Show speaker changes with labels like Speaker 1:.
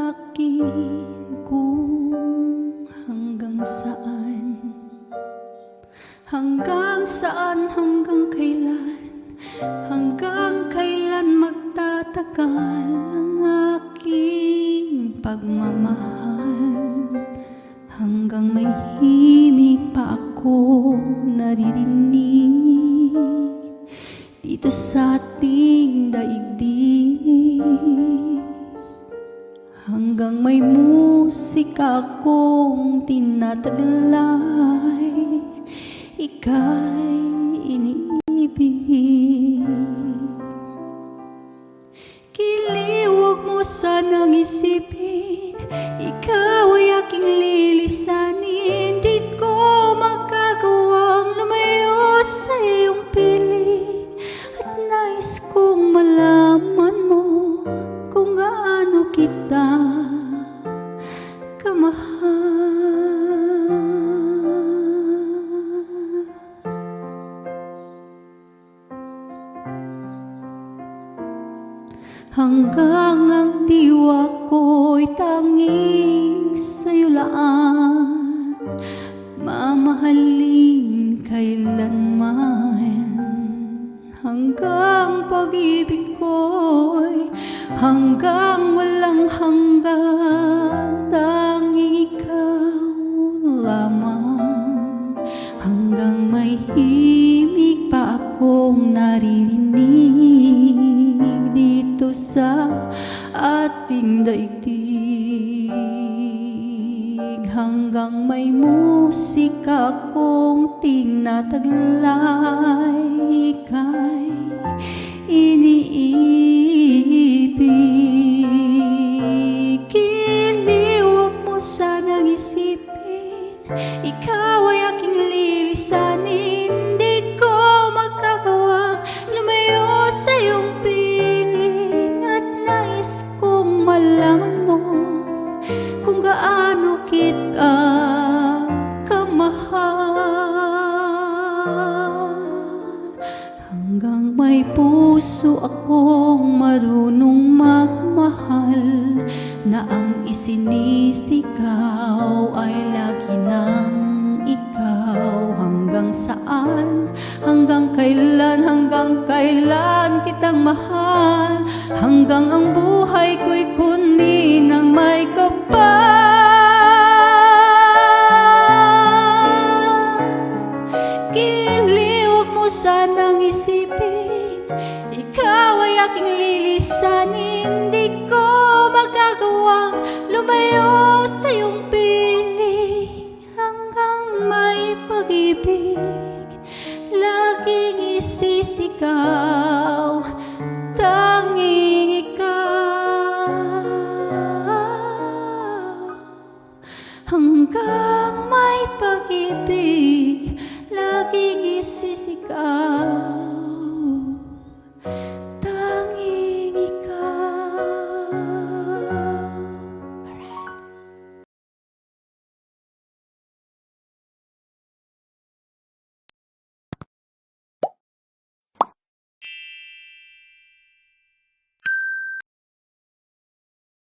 Speaker 1: sa'kin kung hanggang saan, hanggang kailan magtatagal ang aking pagmamahal. Hanggang may himig pa akong naririnig dito sa ating daigdig. Hanggang may musika akong tinataglay, ika'y iniibig. Giliw, huwag mo sanang isipin, ikaw ay aking lilisanin. Di ko magagawang lumayo sa iyong piling, at nais kong malaman mo kung gaano kita kamahal. Hanggang ang diwa ko'y tanging sa'yo lang, mamahalin kailanman. Hanggang pag-ibig ko'y hanggang walang hanggan, tanging ikaw lamang. Hanggang may himig pa akong naririnig dito sa ating daigdig. Hanggang may musika akong tinataglay, ika'y iniibig. Giliw, huwag mo sanang isipin, ikaw ay aking lilisanin. Di ko magagawa lumayo sa iyong piling, at nais kong malaman mo kung gaano kita kamahal. Hanggang may puso akong marunong magmahal, na ang isinisigaw ay lagi ng ikaw. Hanggang saan, hanggang kailan kitang mahal, hanggang ang buhay ko'y kundi